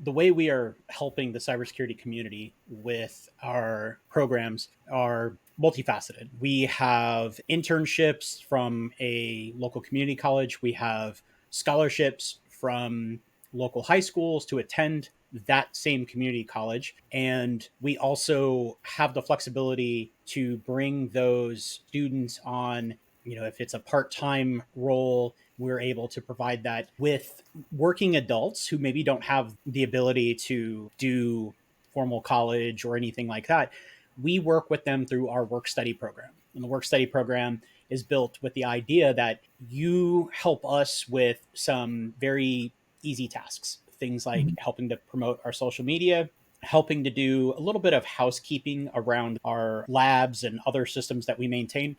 the way we are helping the cybersecurity community with our programs are multifaceted. We have internships from a local community college. We have scholarships from local high schools to attend that same community college. And we also have the flexibility to bring those students on. If it's a part-time role, we're able to provide that with working adults who maybe don't have the ability to do formal college or anything like that. We work with them through our work study program. And the work study program is built with the idea that you help us with some very easy tasks, things like Mhm. helping to promote our social media, helping to do a little bit of housekeeping around our labs and other systems that we maintain.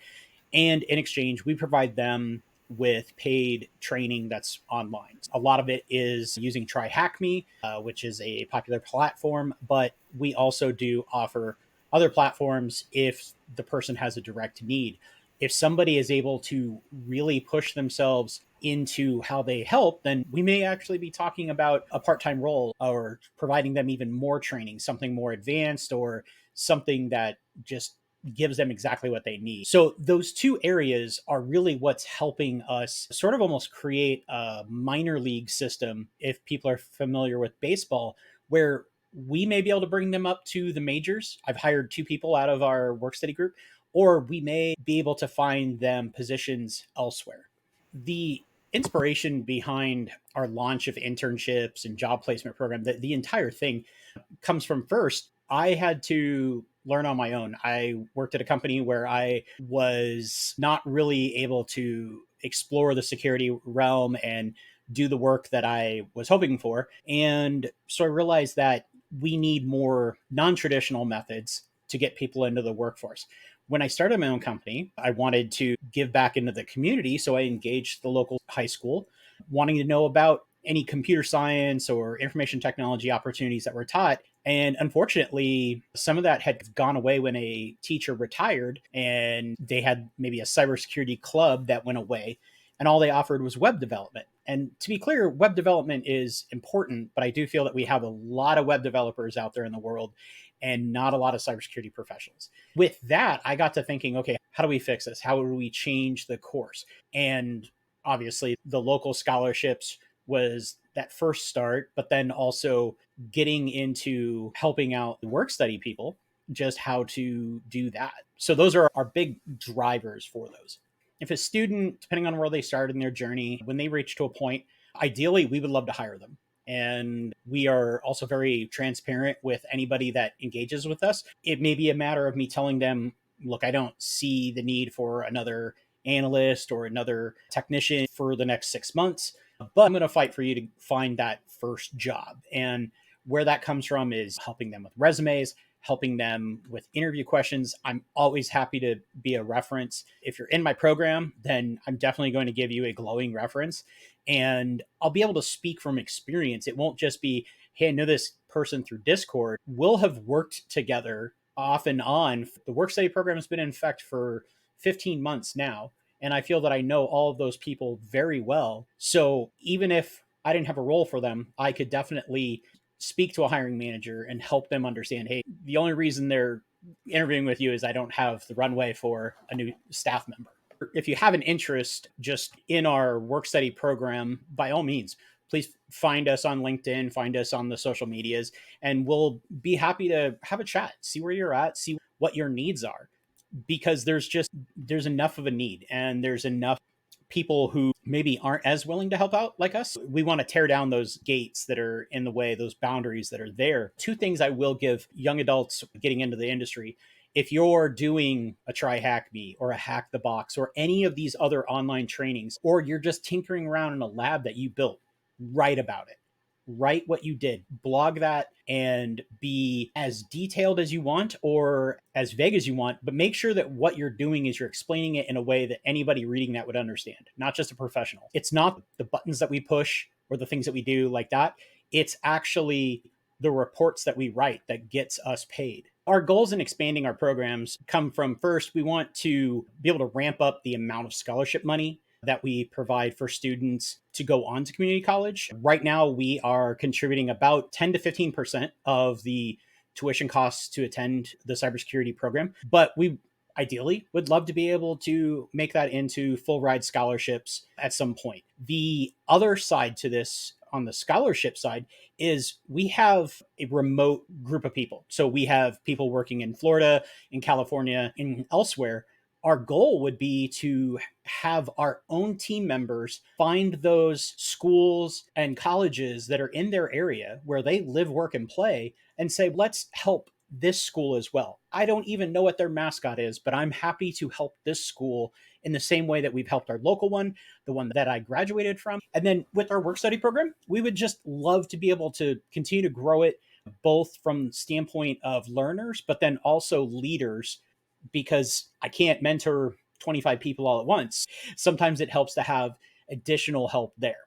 And in exchange, we provide them with paid training that's online. A lot of it is using TryHackMe, which is a popular platform, but we also do offer other platforms if the person has a direct need. If somebody is able to really push themselves into how they help, then we may actually be talking about a part time role or providing them even more training, something more advanced or something that just gives them exactly what they need. So those two areas are really what's helping us sort of almost create a minor league system, if people are familiar with baseball, where we may be able to bring them up to the majors. I've hired two people out of our work study group, or we may be able to find them positions elsewhere. The inspiration behind our launch of internships and job placement program, the entire thing comes from first, I had to learn on my own. I worked at a company where I was not really able to explore the security realm and do the work that I was hoping for. And so I realized that we need more non traditional methods to get people into the workforce. When I started my own company, I wanted to give back into the community. So I engaged the local high school, wanting to know about any computer science or information technology opportunities that were taught. And unfortunately, some of that had gone away when a teacher retired and they had maybe a cybersecurity club that went away. And all they offered was web development. And to be clear, web development is important, but I do feel that we have a lot of web developers out there in the world and not a lot of cybersecurity professionals. With that, I got to thinking, okay, how do we fix this? How do we change the course? And obviously, the local scholarships was that first start, but then also getting into helping out the work study people, just how to do that. So those are our big drivers for those. If a student, depending on where they start in their journey, when they reach to a point, ideally we would love to hire them. And we are also very transparent with anybody that engages with us. It may be a matter of me telling them, look, I don't see the need for another analyst or another technician for the next 6 months, but I'm going to fight for you to find that first job. And where that comes from is helping them with resumes, helping them with interview questions. I'm always happy to be a reference. If you're in my program, then I'm definitely going to give you a glowing reference. And I'll be able to speak from experience. It won't just be, hey, I know this person through Discord. We'll have worked together off and on. The work study program has been in effect for 15 months now. And I feel that I know all of those people very well. So even if I didn't have a role for them, I could definitely speak to a hiring manager and help them understand, hey, the only reason they're interviewing with you is I don't have the runway for a new staff member. If you have an interest just in our work study program, by all means, please find us on LinkedIn, find us on the social medias, and we'll be happy to have a chat, see where you're at, see what your needs are, because there's enough of a need and there's enough people who maybe aren't as willing to help out like us. We want to tear down those gates that are in the way, those boundaries that are there. Two things I will give young adults getting into the industry. If you're doing a Try Hack Me or a Hack the Box or any of these other online trainings, or you're just tinkering around in a lab that you built, write about it. Write what you did, blog that, and be as detailed as you want or as vague as you want, but make sure that what you're doing is you're explaining it in a way that anybody reading that would understand, not just a professional. It's not the buttons that we push or the things that we do like that. It's actually the reports that we write that gets us paid. Our goals in expanding our programs come from first, we want to be able to ramp up the amount of scholarship money that we provide for students to go on to community college. Right now, we are contributing about 10 to 15% of the tuition costs to attend the cybersecurity program. But we ideally would love to be able to make that into full ride scholarships at some point. The other side to this, on the scholarship side, is we have a remote group of people. So we have people working in Florida, in California, and elsewhere. Our goal would be to have our own team members find those schools and colleges that are in their area where they live, work, and play, and say, let's help this school as well. I don't even know what their mascot is, but I'm happy to help this school in the same way that we've helped our local one, the one that I graduated from. And then with our work study program, we would just love to be able to continue to grow it both from the standpoint of learners, but then also leaders, because I can't mentor 25 people all at once. Sometimes it helps to have additional help there.